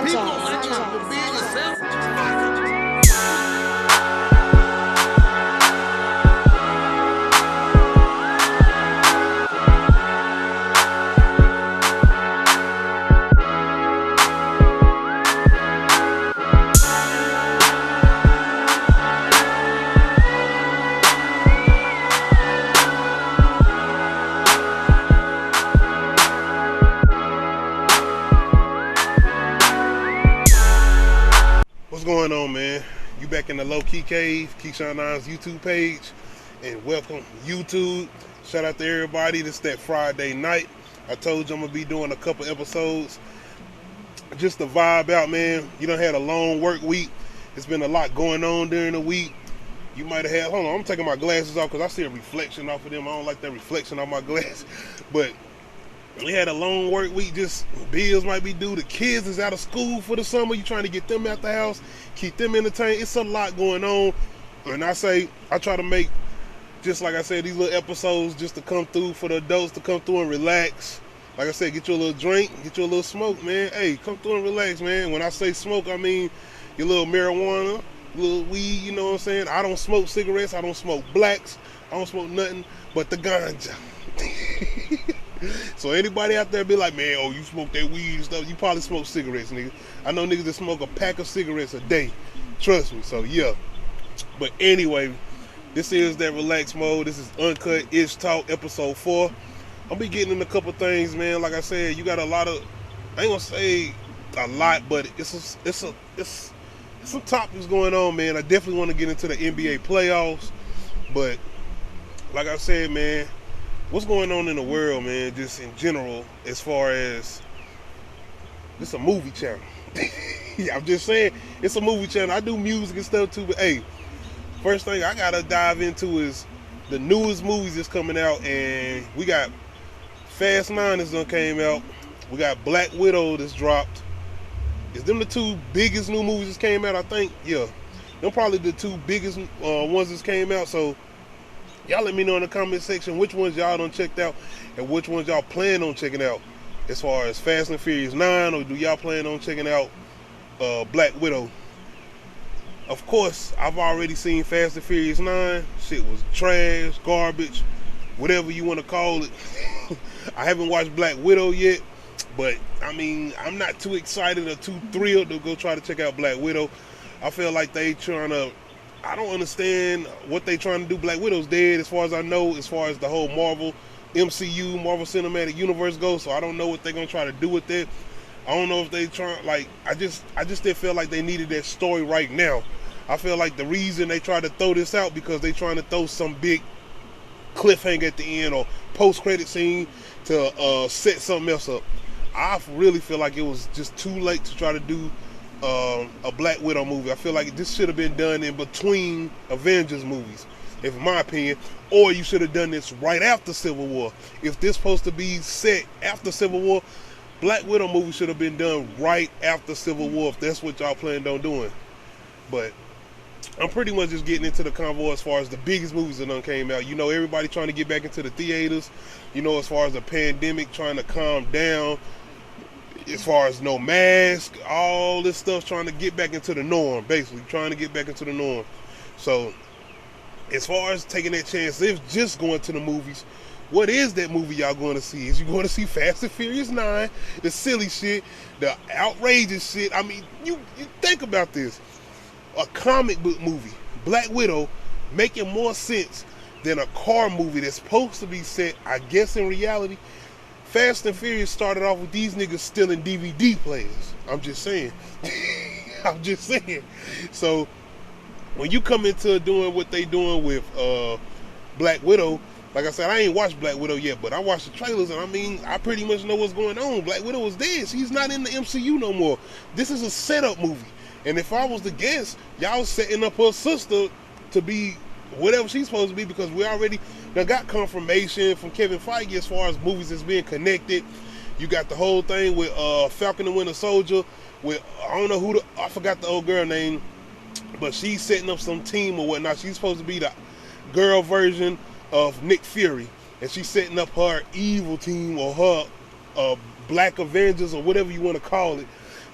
People don't like you for being yourself. Fuck 'em. What's going on, man? You back in the Low Key Cave, Keyshawn 9's YouTube page, and welcome YouTube. Shout out to everybody. This is that Friday night. I told you I'm gonna be doing a couple episodes just to vibe out, man. You done had a long work week. It's been a lot going on during the week. You might have had, hold on, I'm taking my glasses off because I see a reflection off of them. I don't like that reflection on my glass. But we had a long work week, just bills might be due. The kids is out of school for the summer. You trying to get them out the house, keep them entertained. It's a lot going on. And I try to make, just like I said, these little episodes just to come through for the adults to come through and relax. Like I said, get you a little drink, get you a little smoke, man. Hey, come through and relax, man. When I say smoke, I mean your little marijuana, little weed, you know what I'm saying? I don't smoke cigarettes, I don't smoke blacks, I don't smoke nothing but the ganja. So anybody out there be like, man, oh, you smoke that weed and stuff, you probably smoke cigarettes, nigga. I know niggas that smoke a pack of cigarettes a day. Trust me, so yeah. But anyway, this is that relax mode. This is Uncut Ishh Talk, episode 4. I'll be getting in a couple things, man. Like I said, you got a lot of, I ain't gonna say a lot, but it's some topics going on, man. I definitely want to get into the NBA playoffs, but like I said, man, what's going on in the world, man, just in general, as far as, this a movie channel. Yeah, I'm just saying, it's a movie channel. I do music and stuff too, but hey, first thing I gotta dive into is the newest movies that's coming out, and we got Fast 9 that's done came out. We got Black Widow that's dropped. Is them the two biggest new movies that came out, I think? Yeah. Them probably the two biggest ones that came out, so y'all let me know in the comment section which ones y'all done checked out and which ones y'all plan on checking out as far as Fast and Furious 9, or do y'all plan on checking out Black Widow? Of course, I've already seen Fast and Furious 9. Shit was trash, garbage, whatever you want to call it. I haven't watched Black Widow yet, but I mean, I'm not too excited or too thrilled to go try to check out Black Widow. I feel like they trying to, I don't understand what they trying to do. Black Widow's dead as far as I know, as far as the whole Marvel MCU, Marvel Cinematic Universe goes, so I don't know what they're going to try to do with it. I don't know if they try, like, I just didn't feel like they needed that story right now. I feel like the reason they tried to throw this out because they trying to throw some big cliffhanger at the end or post-credit scene to set something else up. I really feel like it was just too late to try to do a Black Widow movie. I feel like this should have been done in between Avengers movies, in my opinion, or you should have done this right after Civil War. If this supposed to be set after Civil War, Black Widow movie should have been done right after Civil War if that's what y'all planned on doing. But I'm pretty much just getting into the convo as far as the biggest movies that done came out. You know, everybody trying to get back into the theaters. You know, as far as the pandemic trying to calm down, as far as no mask, all this stuff trying to get back into the norm, basically trying to get back into the norm. So as far as taking that chance, if just going to the movies, what is that movie y'all going to see? Is you going to see Fast and Furious 9, the silly shit, the outrageous shit? I mean, you think about this. A comic book movie, Black Widow, making more sense than a car movie that's supposed to be set, I guess, in reality. Fast and Furious started off with these niggas stealing DVD players. I'm just saying. I'm just saying. So when you come into doing what they doing with Black Widow, like I said, I ain't watched Black Widow yet, but I watched the trailers, and I mean, I pretty much know what's going on. Black Widow is dead. She's not in the MCU no more. This is a setup movie. And if I was to guess, y'all setting up her sister to be whatever she's supposed to be, because we already got confirmation from Kevin Feige as far as movies that's being connected. You got the whole thing with Falcon and Winter Soldier with, I don't know I forgot the old girl name, but she's setting up some team or whatnot. She's supposed to be the girl version of Nick Fury, and she's setting up her evil team or her Black Avengers or whatever you want to call it.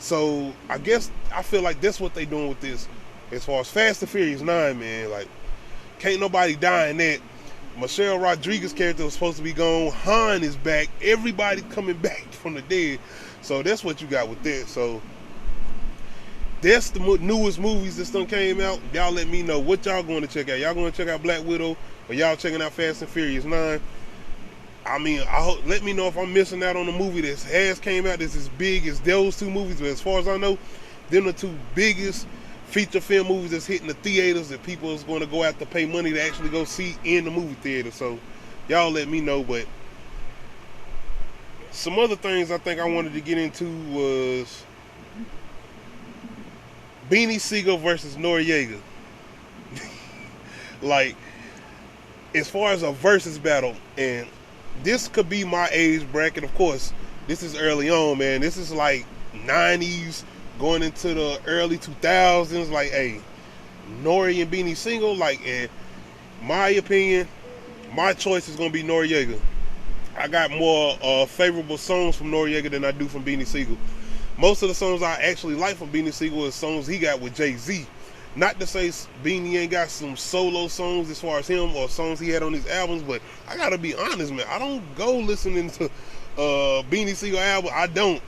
So I guess I feel like that's what they doing with this. As far as Fast and Furious 9, man, like can't nobody die in that. Michelle Rodriguez character was supposed to be gone. Han is back. Everybody coming back from the dead. So that's what you got with that. So that's the newest movies that done came out. Y'all let me know what y'all going to check out. Y'all going to check out Black Widow, or y'all checking out Fast and Furious 9? I mean, let me know if I'm missing out on a movie that has came out that's as big as those two movies. But as far as I know, them the two biggest feature film movies that's hitting the theaters that people is going to go out to pay money to actually go see in the movie theater. So y'all let me know. But some other things I think I wanted to get into was Beanie Siegel versus Noriega. Like, as far as a versus battle, and this could be my age bracket. Of course, this is early on, man. This is like 90s going into the early 2000s. Like, hey, Nori and Beanie Siegel, like, in my opinion, my choice is going to be Noriega. I got more favorable songs from Noriega than I do from Beanie Siegel. Most of the songs I actually like from Beanie Siegel is songs he got with Jay-Z. Not to say Beanie ain't got some solo songs as far as him or songs he had on his albums, but I gotta be honest, man. I don't go listening to Beanie Siegel album. I don't.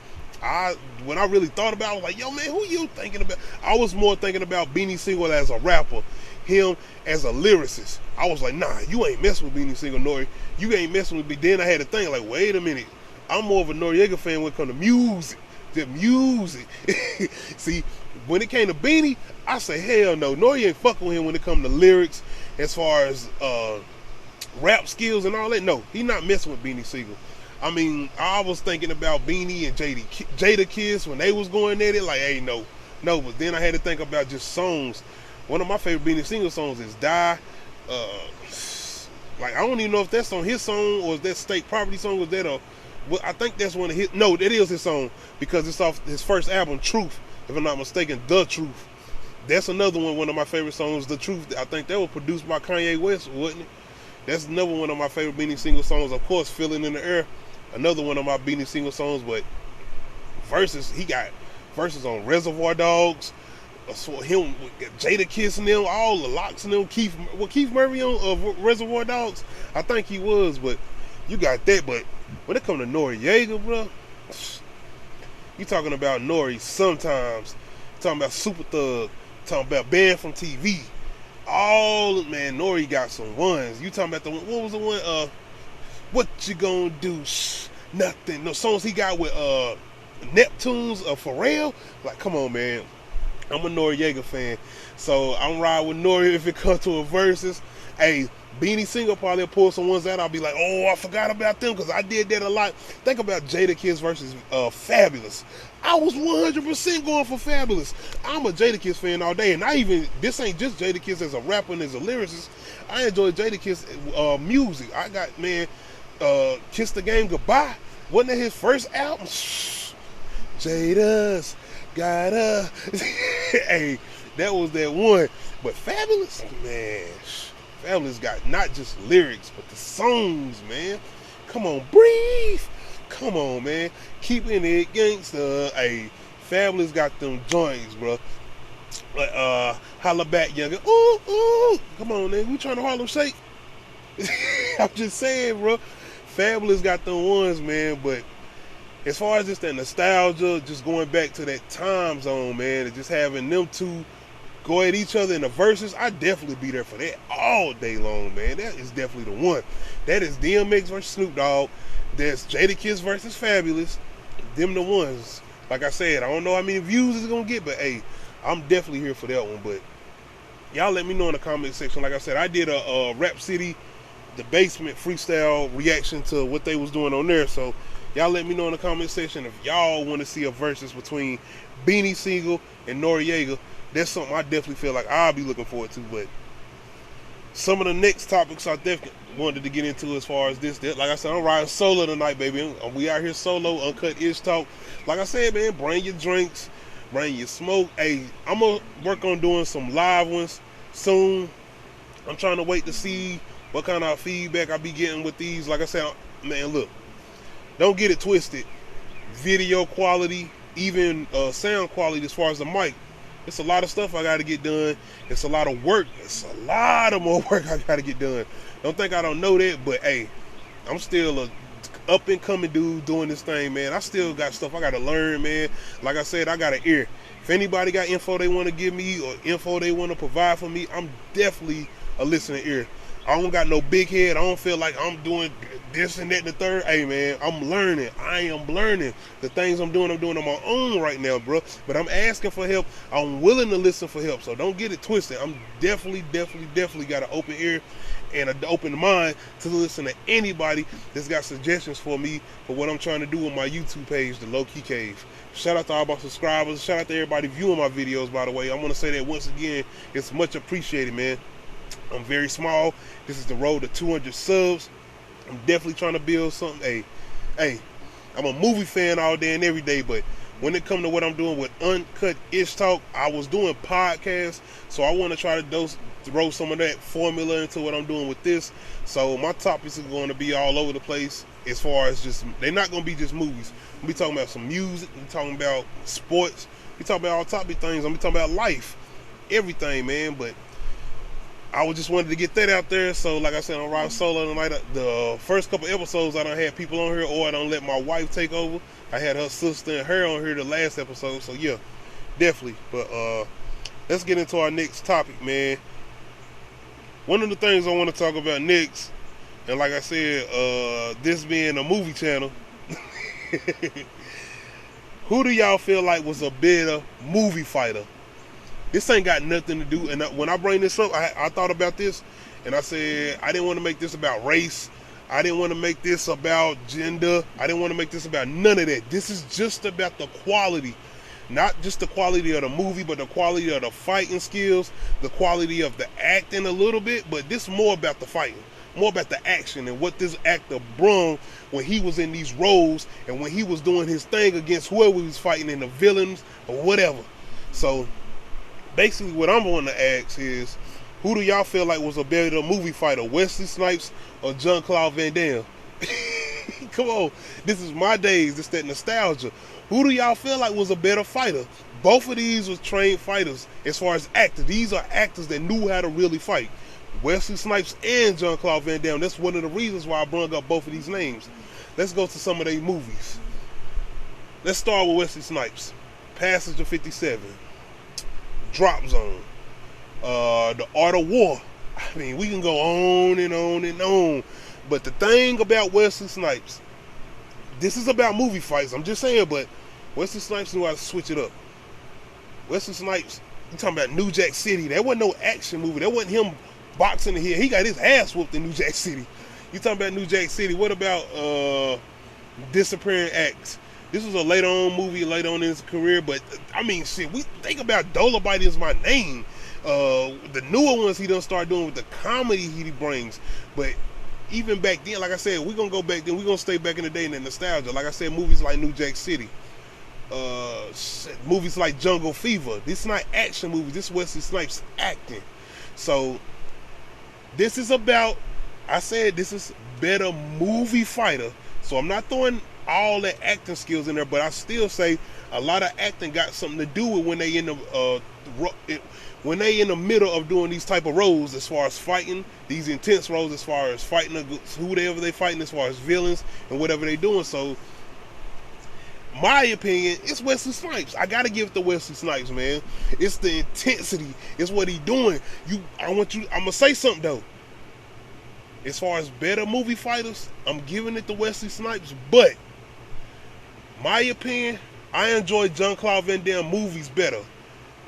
When I really thought about it, I was like, yo, man, who you thinking about? I was more thinking about Beanie Siegel as a rapper, him as a lyricist. I was like, nah, you ain't messing with Beanie Siegel, Nori. You ain't messing with me. Then I had to think, like, wait a minute. I'm more of a Noriega fan when it comes to music. The music. See, when it came to Beanie, I say, hell no. Nori ain't fucking with him when it comes to lyrics, as far as rap skills and all that. No, he not messing with Beanie Siegel. I mean, I was thinking about Beanie and Jada Kiss when they was going at it, like, hey, no. But then I had to think about just songs. One of my favorite Beanie Siegel songs is Die. Like, I don't even know if that's on his song or is that State Property song, or is that well, I think that's one of his. No, that is his song because it's off his first album, Truth. If I'm not mistaken, The Truth. That's another one of my favorite songs, The Truth. I think that was produced by Kanye West, wasn't it? That's another one of my favorite Beanie Siegel songs. Of course, Feeling in the Air, another one of my Beanie Siegel songs. But verses, he got verses on Reservoir Dogs. Him, Jada Kiss and them, all the Locks and them. Keith Murray on Reservoir Dogs? I think he was, but you got that. But when it comes to Noriega, bro, you talking about Nori sometimes, talking about Super Thug, talking about Banned from TV. All, man, Nori got some ones. You talking about what was the one, What You Gonna Do? Shh, nothing. No songs he got with Neptunes, Pharrell. Like, come on, man. I'm a Noriega fan. So I'm riding with Nori if it comes to a versus. Hey, Beanie Siegel probably pull some ones out. I'll be like, oh, I forgot about them because I did that a lot. Think about Jada Kiss versus Fabulous. I was 100% going for Fabulous. I'm a Jada Kiss fan all day, and this ain't just Jada Kiss as a rapper and as a lyricist. I enjoy Jada Kiss music. I got, man, Kiss the Game Goodbye. Wasn't that his first album? Jada's gotta. Hey, that was that one. But Fabulous, man. Fabulous got not just lyrics, but the songs, man. Come on, breathe. Come on, man. Keeping it gangsta. Hey, Fabulous got them joints, bro. Holla back, younger. Ooh, ooh. Come on, man. We trying to Harlem Shake. I'm just saying, bro. Fabulous got them ones, man. But as far as just that nostalgia, just going back to that time zone, man, and just having them two go at each other in the verses, I definitely be there for that all day long, man. That is definitely the one. That is DMX versus Snoop Dogg. That's Jada Kiss versus Fabulous. Them the ones. Like I said, I don't know how many views it's gonna get, but hey, I'm definitely here for that one. But y'all let me know in the comment section. Like I said, I did a Rap City, the Basement freestyle reaction to what they was doing on there. So y'all let me know in the comment section if y'all want to see a versus between Beanie Siegel and Noriega. That's something I definitely feel like I'll be looking forward to. But some of the next topics I definitely wanted to get into as far as this. Like I said, I'm riding solo tonight, baby. We out here solo, Uncut Ishh Talk. Like I said, man, bring your drinks, bring your smoke. Hey, I'm going to work on doing some live ones soon. I'm trying to wait to see what kind of feedback I'll be getting with these. Like I said, man, look, don't get it twisted. Video quality even sound quality as far as the mic. It's a lot of stuff I got to get done. It's a lot of work. It's a lot of more work I got to get done. Don't think I don't know that, but hey, I'm still a up and coming dude doing this thing, man. I still got stuff I got to learn, man. Like I said, I got an ear. If anybody got info they want to give me or info they want to provide for me, I'm definitely a listening ear. I don't got no big head. I don't feel like I'm doing this and that and the third. Hey, man, I'm learning. I am learning. The things I'm doing on my own right now, bro. But I'm asking for help. I'm willing to listen for help. So don't get it twisted. I'm definitely got an open ear and an open mind to listen to anybody that's got suggestions for me for what I'm trying to do on my YouTube page, The Low Key Cave. Shout out to all my subscribers. Shout out to everybody viewing my videos, by the way. I want to say that once again, it's much appreciated, man. I'm very small. This is the road to 200 subs. I'm definitely trying to build something. Hey, I'm a movie fan all day and every day, but when it comes to what I'm doing with Uncut Ishh Talk, I was doing podcasts, so I want to try to throw some of that formula into what I'm doing with this. So my topics are going to be all over the place as far as just, they're not going to be just movies. We'll be talking about some music, we're talking about sports, we're talking about all topic things, I'm talking about life, everything, man. But I just wanted to get that out there. So like I said, I'm riding solo tonight. The first couple episodes I done had people on here, or I don't let my wife take over. I had her sister and her on here the last episode. So yeah, definitely. But let's get into our next topic, man. One of the things I want to talk about next, and like I said, this being a movie channel, who do y'all feel like was a better movie fighter? This ain't got nothing to do, and when I bring this up, I thought about this, and I said I didn't want to make this about race. I didn't want to make this about gender. I didn't want to make this about none of that. This is just about the quality. Not just the quality of the movie, but the quality of the fighting skills, the quality of the acting a little bit, but this is more about the fighting, more about the action and what this actor brung when he was in these roles and when he was doing his thing against whoever he was fighting in the villains or whatever. So basically what I'm going to ask is, who do y'all feel like was a better movie fighter, Wesley Snipes or Jean-Claude Van Damme? Come on, this is my days, this that nostalgia. Who do y'all feel like was a better fighter? Both of these was trained fighters as far as actors. These are actors that knew how to really fight. Wesley Snipes and Jean-Claude Van Damme. That's one of the reasons why I brought up both of these names. Let's go to some of their movies. Let's start with Wesley Snipes. Passage of 57. Drop Zone. The Art of War. I mean, we can go on and on and on. But the thing about Wesley Snipes, this is about movie fights, I'm just saying, but Wesley Snipes knew how to switch it up. Wesley Snipes, you talking about New Jack City, that wasn't no action movie. That wasn't him boxing in here. He got his ass whooped in New Jack City. You talking about New Jack City. What about Disappearing Acts? This was a later on movie, later on in his career, but I mean, shit, we think about Dolo is my name. The newer ones he done start doing with the comedy he brings, but even back then, like I said, we're going to go back then. We're going to stay back in the day in the nostalgia. Like I said, movies like New Jack City. Movies like Jungle Fever. This is not action movies. This is Wesley Snipes acting. So, this is about, I said this is better movie fighter. So, I'm not throwing all the acting skills in there, but I still say a lot of acting got something to do with when they in the middle of doing these type of roles, as far as fighting, these intense roles, as far as fighting whoever they fighting, as far as villains and whatever they doing. So my opinion, it's Wesley Snipes. I gotta give it to Wesley Snipes, man. It's the intensity, it's what he doing. I'm gonna say something though. As far as better movie fighters, I'm giving it to Wesley Snipes, but my opinion, I enjoy Jean-Claude Van Damme movies better.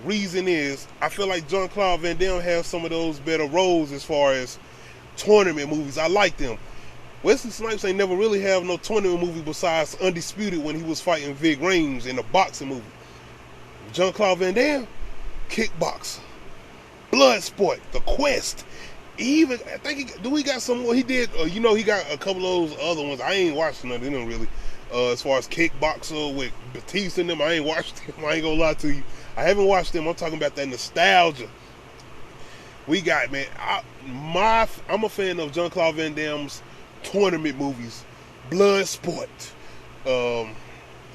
Reason is, I feel like Jean-Claude Van Damme has some of those better roles as far as tournament movies. I like them. Wesley Snipes ain't never really have no tournament movie besides Undisputed when he was fighting Vic Reigns in the boxing movie. Jean-Claude Van Damme, Kickboxer, Bloodsport, The Quest. Even, I think he got some more. He did, he got a couple of those other ones. I ain't watched none of them really. As far as Kickboxer with Batista in them, I ain't watched them. I ain't gonna lie to you. I haven't watched them. I'm talking about that nostalgia. We got, man, I'm a fan of Jean-Claude Van Damme's tournament movies. Bloodsport.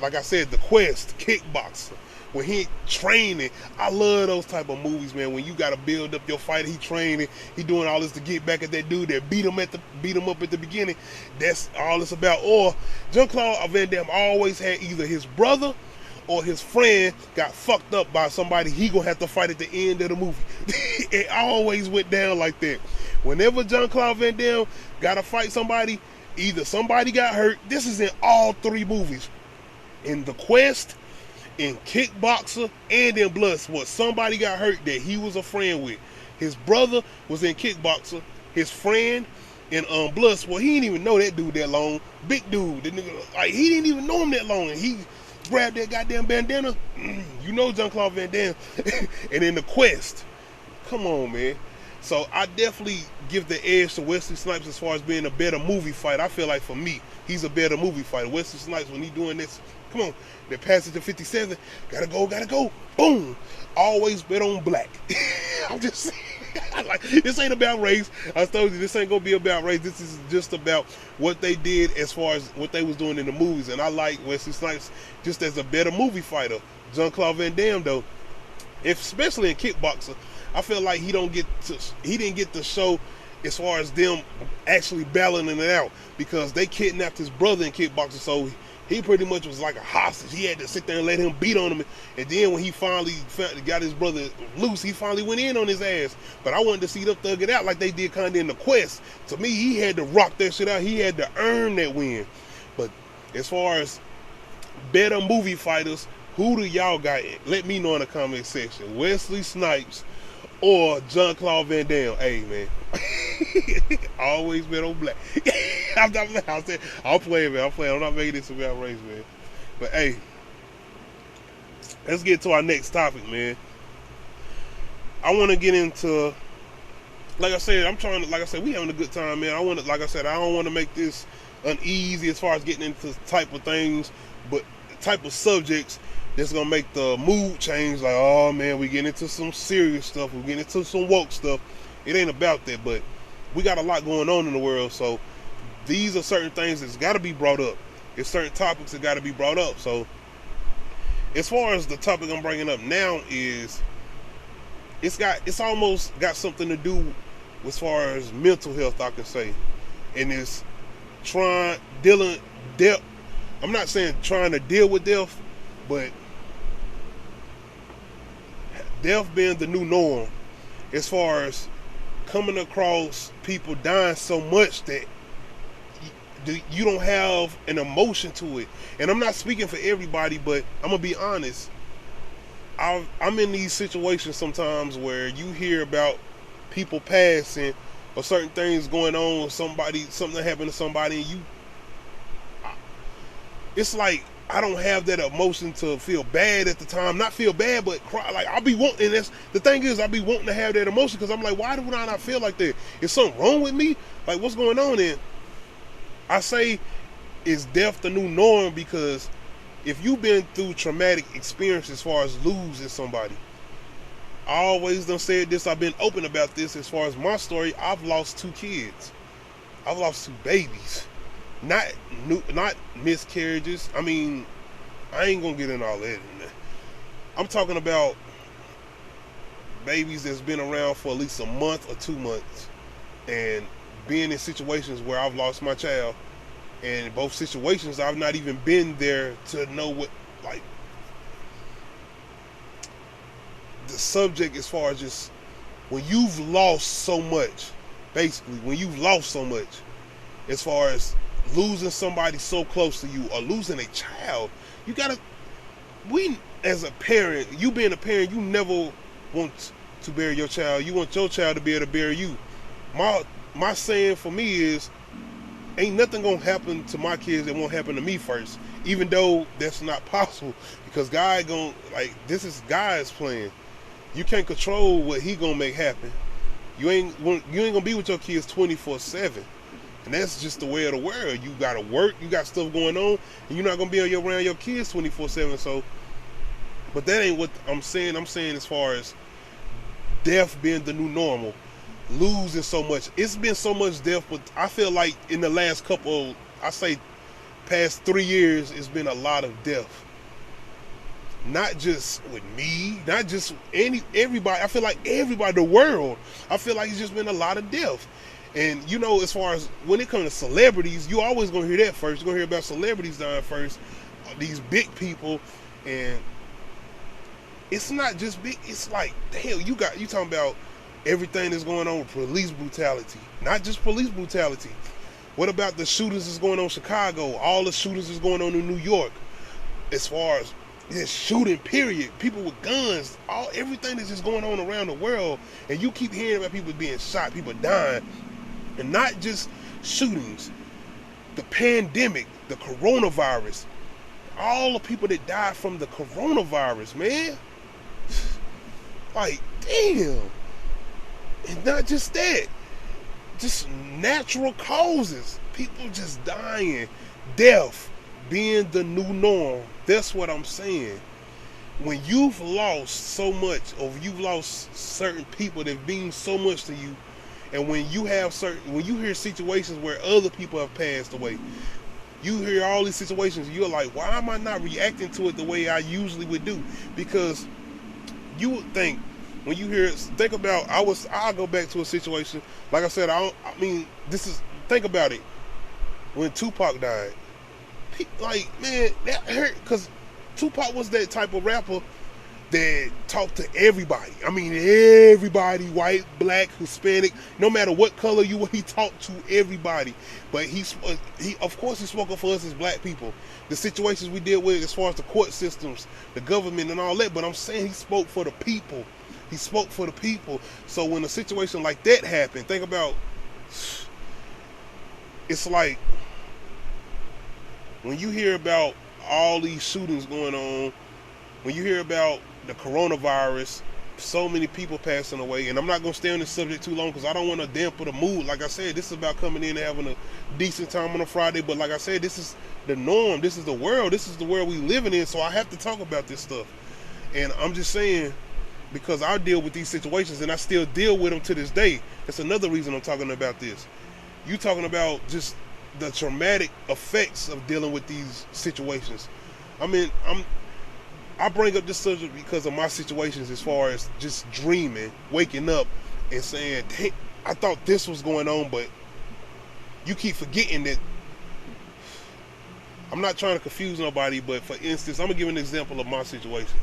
like I said, The Quest, Kickboxer, when he training. I love those type of movies, man. When you gotta build up your fighter, he training, he doing all this to get back at that dude that beat him up at the beginning. That's all it's about. Or Jean-Claude Van Damme always had either his brother or his friend got fucked up by somebody he gonna have to fight at the end of the movie. It always went down like that. Whenever Jean-Claude Van Damme gotta fight somebody, either somebody got hurt. This is in all three movies. In The Quest, in Kickboxer, and in Bloodsport. Somebody got hurt that he was a friend with. His brother was in Kickboxer. His friend in Bloodsport, he didn't even know that dude that long. Big dude. The nigga, like, he didn't even know him that long. And he grabbed that goddamn bandana. You know Jean-Claude Van Damme. And in The Quest, come on, man. So I definitely give the edge to Wesley Snipes as far as being a better movie fighter. I feel like for me, he's a better movie fighter. Wesley Snipes, when he doing this, come on, the passage of 57, gotta go, boom. Always bet on black. I'm just saying, like, this ain't about race. I told you, this ain't gonna be about race. This is just about what they did as far as what they was doing in the movies. And I like Wesley Snipes just as a better movie fighter. Jean-Claude Van Damme, though, especially in Kickboxer, I feel like he didn't get to show as far as them actually battling it out, because they kidnapped his brother in Kickboxer, so he pretty much was like a hostage. He had to sit there and let him beat on him, and then when he finally got his brother loose, he finally went in on his ass. But I wanted to see them thug it out like they did kind of in The Quest. To me, he had to rock that shit out. He had to earn that win. But as far as better movie fighters, who do y'all got? Let me know in the comment section. Wesley Snipes or Jean-Claude Van Damme? Hey, man. Always been on black. I'm playing, man. I'm not making this about race, man. But, hey, let's get to our next topic, man. I want to get into, like I said, we having a good time, man. I don't want to make this uneasy as far as getting into type of things, but type of subjects that's gonna make the mood change. Like, oh man, we get into some serious stuff, we get into some woke stuff. It ain't about that, but we got a lot going on in the world, so these are certain things that's got to be brought up. It's certain topics that got to be brought up. So as far as the topic I'm bringing up now is, it's almost got something to do as far as mental health, I can say. And it's I'm not saying trying to deal with death, but death being the new norm, as far as coming across people dying so much that you don't have an emotion to it. And I'm not speaking for everybody, but I'm gonna be honest. I'm in these situations sometimes where you hear about people passing or certain things going on with somebody, something happened to somebody, and it's like I don't have that emotion to feel bad at the time. Not feel bad, but cry. Like, I'll be wanting, and that's the thing is, I'll be wanting to have that emotion, because I'm like, why do I not feel like that? Is something wrong with me? Like, what's going on then? I say, is death the new norm? Because if you've been through traumatic experience as far as losing somebody, I always done said this, I've been open about this as far as my story. I've lost 2 kids. I've lost 2 babies. Not miscarriages. I mean, I ain't gonna get in all that. I'm talking about babies that's been around for at least a month or 2 months, and being in situations where I've lost my child, and in both situations I've not even been there to know what, like, the subject as far as just when you've lost so much, basically when you've lost so much, as far as losing somebody so close to you or losing a child, as a parent, you being a parent, you never want to bury your child. You want your child to be able to bury you. My saying for me is, ain't nothing gonna happen to my kids that won't happen to me first, even though that's not possible, because God this is God's plan. You can't control what He gonna make happen. You ain't gonna be with your kids 24/7. And that's just the way of the world. You gotta work, you got stuff going on, and you're not gonna be around your kids 24/7. So, but that ain't what I'm saying. I'm saying as far as death being the new normal, losing so much. It's been so much death, but I feel like in the last couple, I say past 3 years, it's been a lot of death. Not just with me, not just everybody. I feel like everybody, the world. I feel like it's just been a lot of death. And you know, as far as when it comes to celebrities, you always gonna hear that first. You're gonna hear about celebrities dying first, these big people, and it's not just big. It's like, hell, you talking about everything that's going on with police brutality, not just police brutality. What about the shootings that's going on in Chicago? All the shootings that's going on in New York. As far as just shooting, period. People with guns, everything that's just going on around the world, and you keep hearing about people being shot, people dying, and not just shootings. The pandemic, the coronavirus, all the people that died from the coronavirus, man. Like, damn. And not just that, just natural causes. People just dying. Death being the new norm. That's what I'm saying. When you've lost so much, or you've lost certain people that mean so much to you, and when you hear situations where other people have passed away, you hear all these situations, you're like, why am I not reacting to it the way I usually would do? Because you would think, when you hear it, think about, I'll go back to a situation, like I said, think about it. When Tupac died, like, man, that hurt, because Tupac was that type of rapper that talked to everybody. I mean, everybody, white, black, Hispanic, no matter what color you were, he talked to everybody. But he of course, he spoke up for us as black people. The situations we deal with as far as the court systems, the government and all that, but I'm saying he spoke for the people. He spoke for the people. So when a situation like that happened, think about, it's like, when you hear about all these shootings going on, when you hear about the coronavirus, so many people passing away, and I'm not going to stay on this subject too long because I don't want to dampen the mood. Like I said, this is about coming in and having a decent time on a Friday, but like I said, this is the norm. This is the world. This is the world we living in, so I have to talk about this stuff. And I'm just saying, because I deal with these situations, and I still deal with them to this day. That's another reason I'm talking about this. You talking about just the traumatic effects of dealing with these situations. I mean, I bring up this subject because of my situations as far as just dreaming, waking up and saying, hey, I thought this was going on, but you keep forgetting that. I'm not trying to confuse nobody, but for instance, I'm going to give an example of my situation.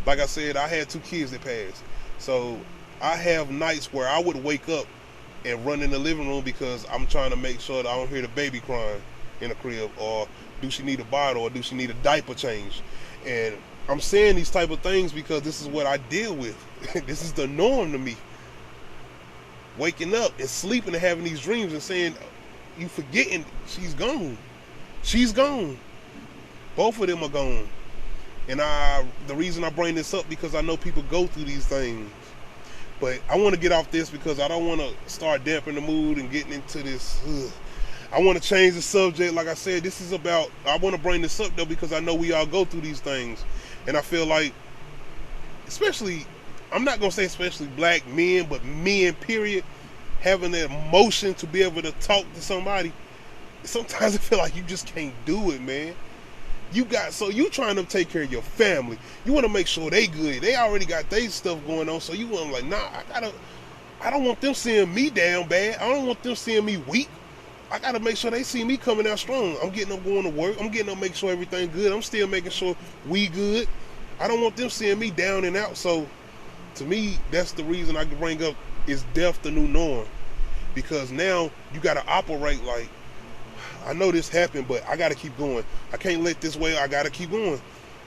Like I said, I had 2 kids that passed. So I have nights where I would wake up and run in the living room because I'm trying to make sure that I don't hear the baby crying in the crib, or do she need a bottle, or do she need a diaper change. And I'm saying these type of things because this is what I deal with. This is the norm to me. Waking up and sleeping and having these dreams and saying, you forgetting she's gone. She's gone. Both of them are gone. And the reason I bring this up because I know people go through these things. But I want to get off this because I don't want to start dampening the mood and getting into this. I want to change the subject. Like I said, this is about, I want to bring this up though because I know we all go through these things. And I feel like, especially, I'm not going to say especially black men, but men, period, having that emotion to be able to talk to somebody, sometimes I feel like you just can't do it, man. So you trying to take care of your family. You want to make sure they good. They already got their stuff going on. So you want to like, nah, I don't want them seeing me down bad. I don't want them seeing me weak. I got to make sure they see me coming out strong. I'm getting up going to work. I'm getting up making sure everything good. I'm still making sure we good. I don't want them seeing me down and out. So to me, that's the reason I can bring up is death the new norm. Because now you got to operate like, I know this happened, but I got to keep going. I can't let this way. I got to keep going.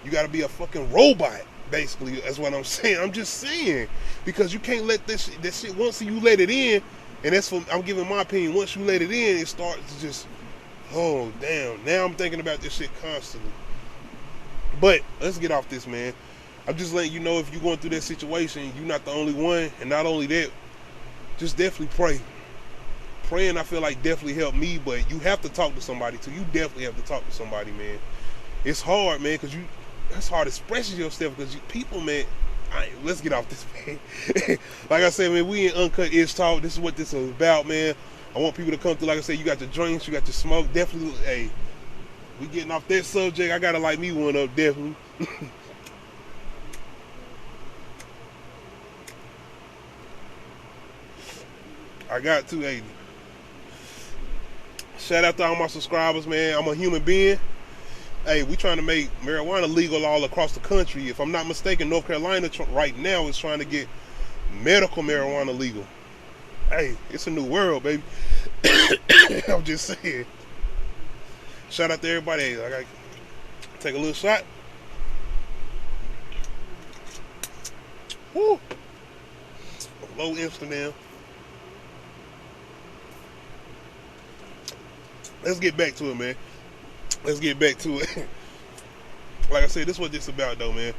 You got to be a fucking robot, basically. That's what I'm saying. I'm just saying. Because you can't let this shit, once you let it in, and that's for, I'm giving my opinion, once you let it in, it starts to just, oh, damn. Now I'm thinking about this shit constantly. But let's get off this, man. I'm just letting you know if you're going through that situation, you're not the only one. And not only that, just definitely pray. Praying, I feel like definitely helped me, but you have to talk to somebody too. You definitely have to talk to somebody, man. It's hard, man, because it's hard expressing yourself because people, man, let's get off this, man. Like I said, man, we in Uncut Ishh Talk. This is what this is about, man. I want people to come through. Like I said, you got your drinks, you got your smoke. Definitely, hey, We getting off that subject. I gotta light me one up, definitely. I got 280. Shout out to all my subscribers, man. I'm a human being. Hey, we trying to make marijuana legal all across the country. If I'm not mistaken, North Carolina right now is trying to get medical marijuana legal. Hey, it's a new world, baby. I'm just saying. Shout out to everybody. Hey, I gotta take a little shot. Woo! Low Amsterdam. Let's get back to it, man. Let's get back to it. Like I said, this is what this about, though, man.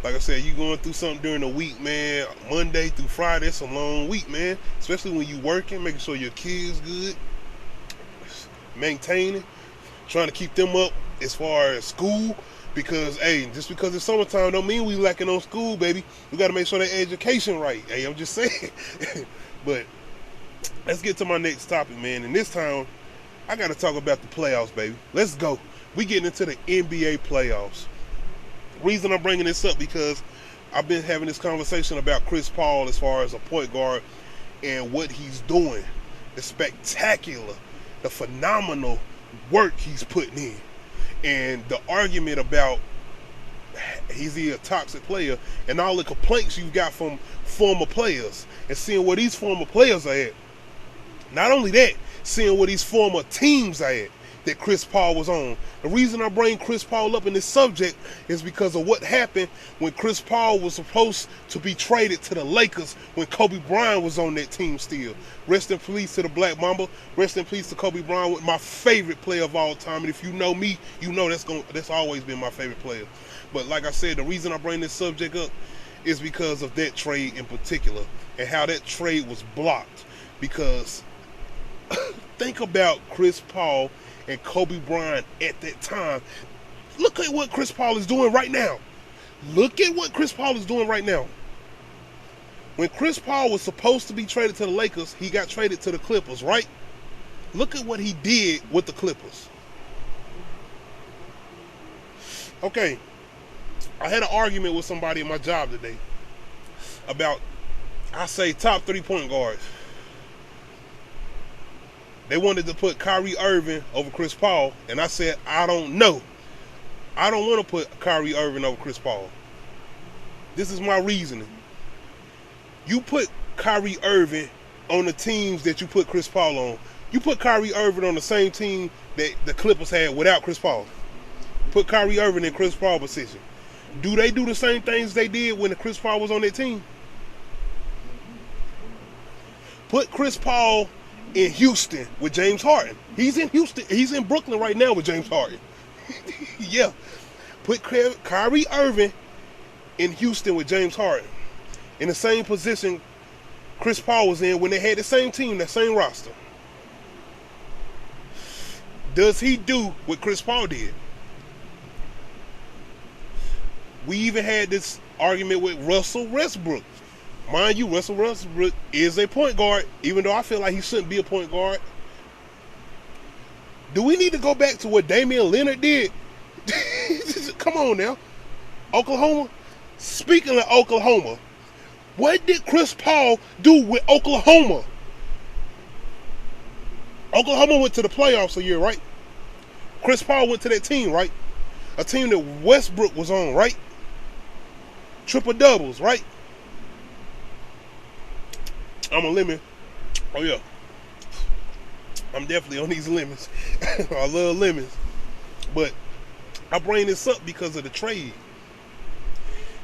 Like I said, you going through something during the week, man. Monday through Friday, it's a long week, man. Especially when you working, making sure your kids good, maintaining, trying to keep them up as far as school. Because, hey, just because it's summertime don't mean we lacking on school, baby. We got to make sure their education right. Hey, I'm just saying. But let's get to my next topic, man. And this time, I got to talk about the playoffs, baby. Let's go. We getting into the NBA playoffs. Reason I'm bringing this up because I've been having this conversation about Chris Paul as far as a point guard and what he's doing. The spectacular, the phenomenal work he's putting in. And the argument about is he a toxic player and all the complaints you've got from former players and seeing where these former players are at. Not only that, seeing where these former teams are at that Chris Paul was on. The reason I bring Chris Paul up in this subject is because of what happened when Chris Paul was supposed to be traded to the Lakers when Kobe Bryant was on that team still. Rest in peace to the Black Mamba. Rest in peace to Kobe Bryant, my favorite player of all time. And if you know me, you know that's always been my favorite player. But like I said, the reason I bring this subject up is because of that trade in particular and how that trade was blocked. Because think about Chris Paul and Kobe Bryant at that time. Look at what Chris Paul is doing right now. Look at what Chris Paul is doing right now. When Chris Paul was supposed to be traded to the Lakers, he got traded to the Clippers, right? Look at what he did with the Clippers. Okay, I had an argument with somebody at my job today about, I say, top 3 point guards. They wanted to put Kyrie Irving over Chris Paul, and I said, I don't know. I don't want to put Kyrie Irving over Chris Paul. This is my reasoning. You put Kyrie Irving on the teams that you put Chris Paul on. You put Kyrie Irving on the same team that the Clippers had without Chris Paul. Put Kyrie Irving in Chris Paul's position. Do they do the same things they did when the Chris Paul was on their team? Put Chris Paul in Houston with James Harden. He's in Houston. He's in Brooklyn right now with James Harden. Yeah. Put Kyrie Irving in Houston with James Harden. In the same position Chris Paul was in when they had the same team, that same roster. Does he do what Chris Paul did? We even had this argument with Russell Westbrook. Mind you, Russell Westbrook is a point guard, even though I feel like he shouldn't be a point guard. Do we need to go back to what Damian Lillard did? Come on now. Oklahoma? Speaking of Oklahoma, what did Chris Paul do with Oklahoma? Oklahoma went to the playoffs a year, right? Chris Paul went to that team, right? A team that Westbrook was on, right? Triple doubles, right? I'm a lemon. Oh yeah. I'm definitely on these lemons. I love lemons. But I bring this up because of the trade.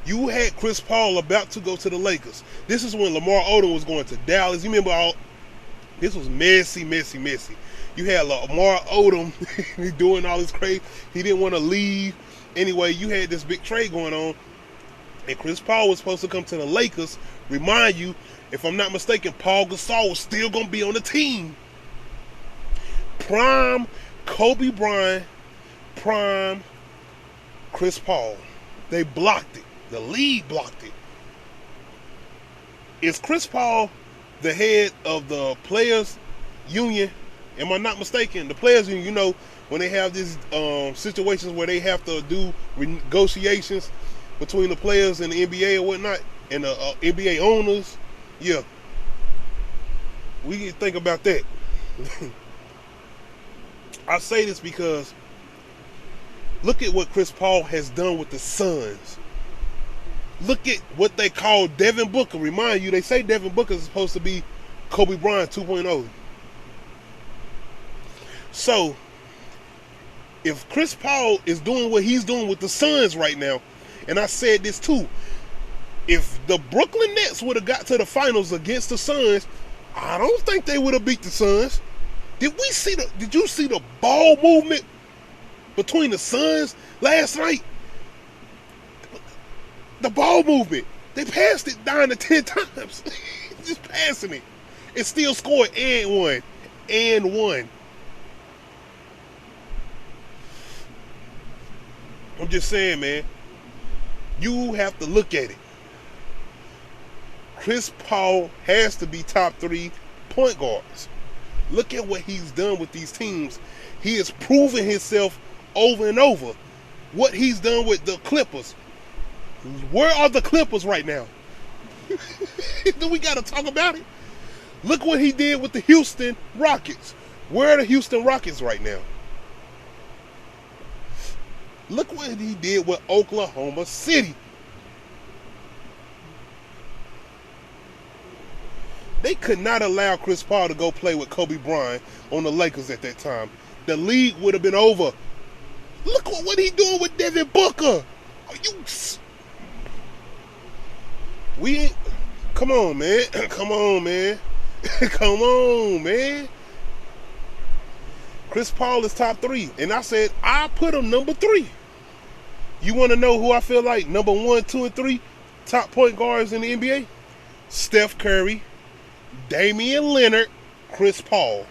You had Chris Paul about to go to the Lakers. This is when Lamar Odom was going to Dallas. You remember this was messy. You had Lamar Odom doing all this crazy. He didn't want to leave. Anyway, you had this big trade going on. And Chris Paul was supposed to come to the Lakers. Remind you, if I'm not mistaken, Paul Gasol was still going to be on the team. Prime Kobe Bryant, prime Chris Paul. They blocked it. The league blocked it. Is Chris Paul the head of the Players Union? Am I not mistaken? The Players Union, you know, when they have these situations where they have to do negotiations between the players and the NBA or whatnot, and the NBA owners, yeah, we need to think about that. I say this because look at what Chris Paul has done with the Suns. Look at what they call Devin Booker. Remind you, they say Devin Booker is supposed to be Kobe Bryant 2.0. So, if Chris Paul is doing what he's doing with the Suns right now, and I said this too, if the Brooklyn Nets would have got to the finals against the Suns, I don't think they would have beat the Suns. Did you see the ball movement between the Suns last night? The ball movement. They passed it 9 to 10 times. Just passing it. It still scored and won. And won. I'm just saying, man. You have to look at it. Chris Paul has to be top 3 point guards. Look at what he's done with these teams. He has proven himself over and over. What he's done with the Clippers. Where are the Clippers right now? Do we got to talk about it? Look what he did with the Houston Rockets. Where are the Houston Rockets right now? Look what he did with Oklahoma City. They could not allow Chris Paul to go play with Kobe Bryant on the Lakers at that time. The league would have been over. Look what he doing with Devin Booker. Are you... We ain't... Come on, man. Come on, man. Come on, man. Chris Paul is top 3. And I said, I put him number 3. You want to know who I feel like number 1, 2, and 3 top point guards in the NBA? Steph Curry, Damian Lillard, Chris Paul.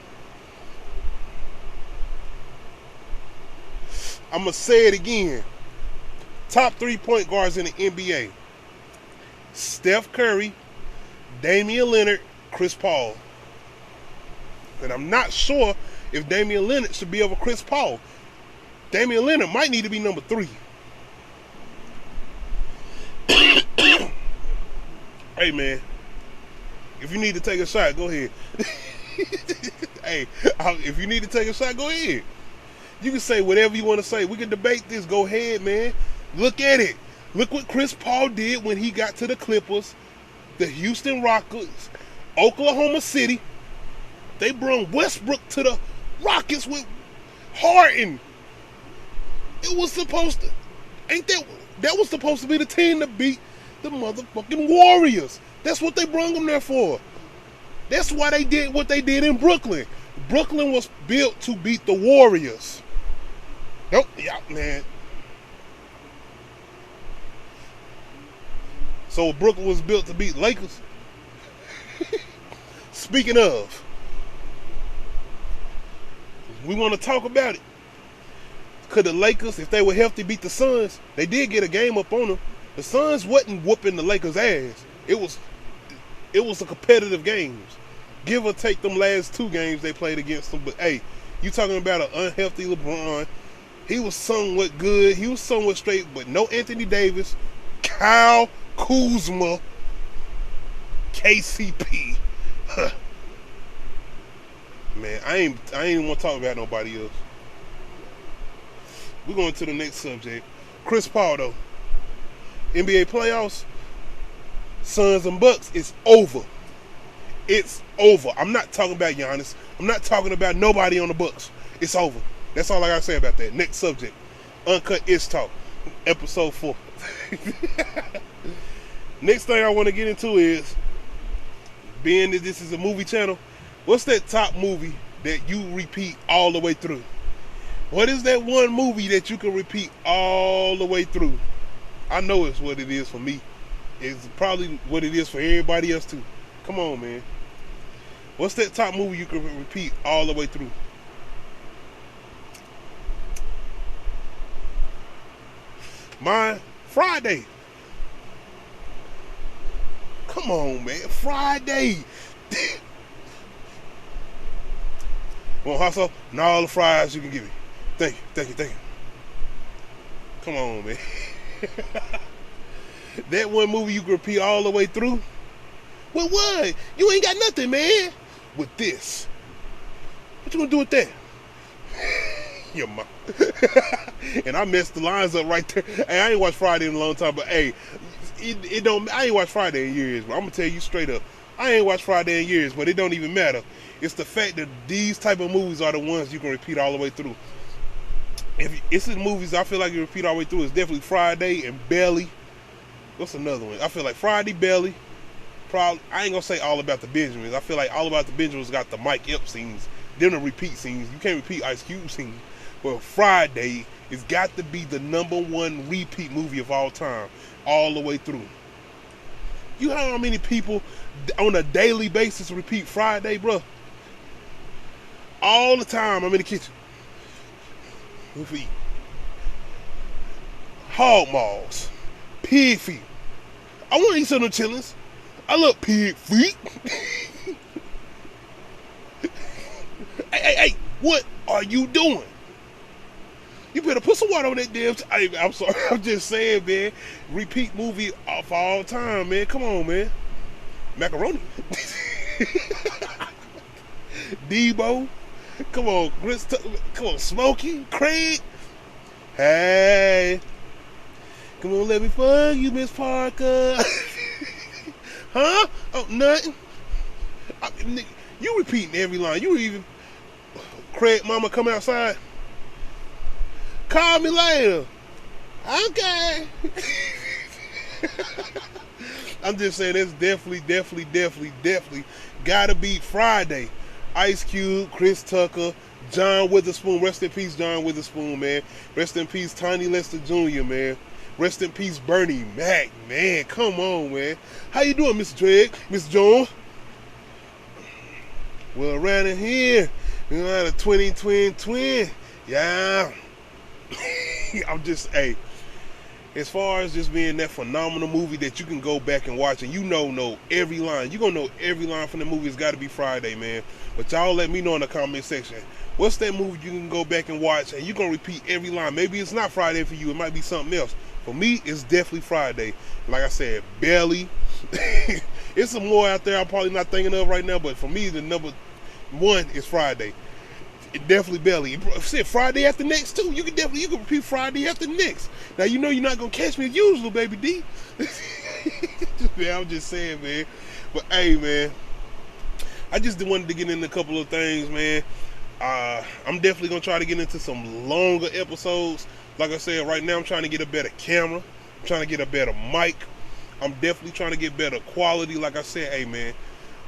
I'm going to say it again. Top 3 point guards in the NBA. Steph Curry, Damian Lillard, Chris Paul. And I'm not sure if Damian Lillard should be over Chris Paul. Damian Lillard might need to be number 3. Hey, man. If you need to take a shot, go ahead. Hey, if you need to take a shot, go ahead. You can say whatever you want to say. We can debate this. Go ahead, man. Look at it. Look what Chris Paul did when he got to the Clippers, the Houston Rockets, Oklahoma City. They brought Westbrook to the Rockets with Harden. It was supposed to... That was supposed to be the team to beat the motherfucking Warriors. That's what they brought them there for. That's why they did what they did in Brooklyn. Brooklyn was built to beat the Warriors. Nope, yeah, man. So Brooklyn was built to beat Lakers. Speaking of, we want to talk about it. Could the Lakers, if they were healthy, beat the Suns? They did get a game up on them. The Suns wasn't whooping the Lakers' ass. It was a competitive games. Give or take them last 2 games they played against them. But hey, you talking about an unhealthy LeBron. He was somewhat good. He was somewhat straight, but no Anthony Davis, Kyle Kuzma, KCP. Huh. Man, I ain't even want to talk about nobody else. We're going to the next subject. Chris Paul, though. NBA playoffs, Suns and Bucks, it's over. It's over. I'm not talking about Giannis. I'm not talking about nobody on the Bucks. It's over. That's all I got to say about that. Next subject. Uncut Ishh Talk. Episode 4. Next thing I want to get into is, being that this is a movie channel, what's that top movie that you repeat all the way through? What is that one movie that you can repeat all the way through? I know it's what it is for me. It's probably what it is for everybody else too. Come on, man. What's that top movie you can repeat all the way through? Mine, Friday. Come on, man. Friday. Want hustle? And all the fries you can give me. Thank you, thank you, thank you. Come on, man. That one movie you can repeat all the way through. Well, what? You ain't got nothing, man. With this, what you gonna do with that? Your mom. And I messed the lines up right there. Hey, I ain't watched Friday in a long time, but hey, it don't. I ain't watched Friday in years, but I'm gonna tell you straight up, I ain't watched Friday in years, but it don't even matter. It's the fact that these type of movies are the ones you can repeat all the way through. If it's the movies I feel like you repeat all the way through, it's definitely Friday and Belly. What's another one? I feel like Friday, Belly. Probably I ain't gonna say All About the Benjamins. I feel like All About the Benjamins got the Mike Epps scenes. Them the repeat scenes. You can't repeat Ice Cube scenes. Well, Friday has got to be the #1 repeat movie of all time, all the way through. You know how many people on a daily basis repeat Friday, bro? All the time. I'm in the kitchen. With feet. Hog maws. Pig feet. I want to eat some of them chillins. I love pig feet. Hey, what are you doing? You better put some water on that damn. I'm sorry. I'm just saying, man. Repeat movie of all time, man. Come on, man. Macaroni. Debo. Come on, come on, Smokey, Craig. Hey. Come on, let me fuck you, Miss Parker. Huh? Oh, nothing. You repeating every line. You even Craig, mama, come outside. Call me later. Okay. I'm just saying it's definitely gotta be Friday. Ice Cube, Chris Tucker, John Witherspoon. Rest in peace, John Witherspoon, man. Rest in peace, Tiny Lester Jr., man. Rest in peace, Bernie Mac, man. Come on, man. How you doing, Mr. Drake, Mr. Jones? Well, around in here, we got a twin. Yeah. I'm just, hey, as far as just being that phenomenal movie that you can go back and watch and you know every line. You're going to know every line from the movie. It's got to be Friday, man. But y'all let me know in the comment section. What's that movie you can go back and watch and you're going to repeat every line? Maybe it's not Friday for you. It might be something else. For me, it's definitely Friday. Like I said, Belly. It's some more out there I'm probably not thinking of right now. But for me, the #1 is Friday. Definitely Belly. Said Friday after next too. You can repeat Friday after next. Now you know you're not gonna catch me as usual, baby D. Man, I'm just saying, man. But hey, man, I just wanted to get into a couple of things, man. I'm definitely gonna try to get into some longer episodes. Like I said, right now I'm trying to get a better camera. I'm trying to get a better mic. I'm definitely trying to get better quality. Like I said, hey, man,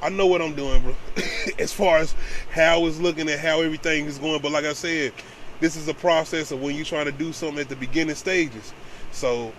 I know what I'm doing, bro. As far as how it's looking and how everything is going. But like I said, this is a process of when you're trying to do something at the beginning stages. So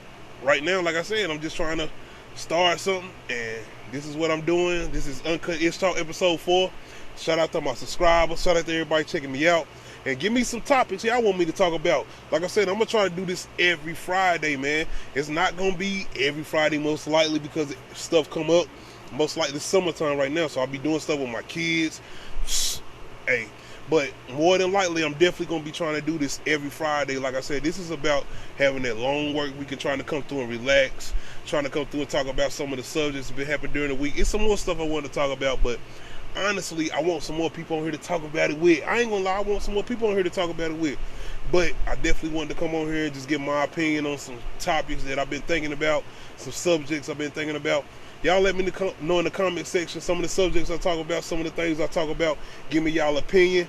right now, like I said, I'm just trying to start something. And this is what I'm doing. This is Uncut Ishh Talk episode 4. Shout out to my subscribers. Shout out to everybody checking me out. And give me some topics y'all want me to talk about. Like I said, I'm going to try to do this every Friday, man. It's not going to be every Friday most likely because stuff come up. Most likely summertime right now, so I'll be doing stuff with my kids. Hey, but more than likely, I'm definitely going to be trying to do this every Friday. Like I said, this is about having that long work week and trying to come through and relax. Trying to come through and talk about some of the subjects that been happening during the week. It's some more stuff I want to talk about, but honestly, I want some more people on here to talk about it with. I ain't gonna lie, I want some more people on here to talk about it with. But I definitely wanted to come on here and just give my opinion on some topics that I've been thinking about, some subjects I've been thinking about. Y'all let me know in the comment section some of the subjects I talk about, some of the things I talk about. Give me y'all opinion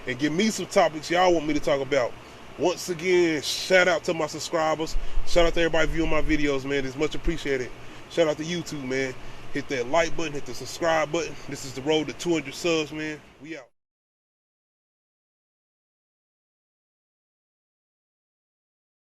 and give me some topics y'all want me to talk about. Once again, shout out to my subscribers. Shout out to everybody viewing my videos, man. It's much appreciated. Shout out to YouTube, man. Hit that like button, hit the subscribe button. This is the road to 200 subs, man. We out.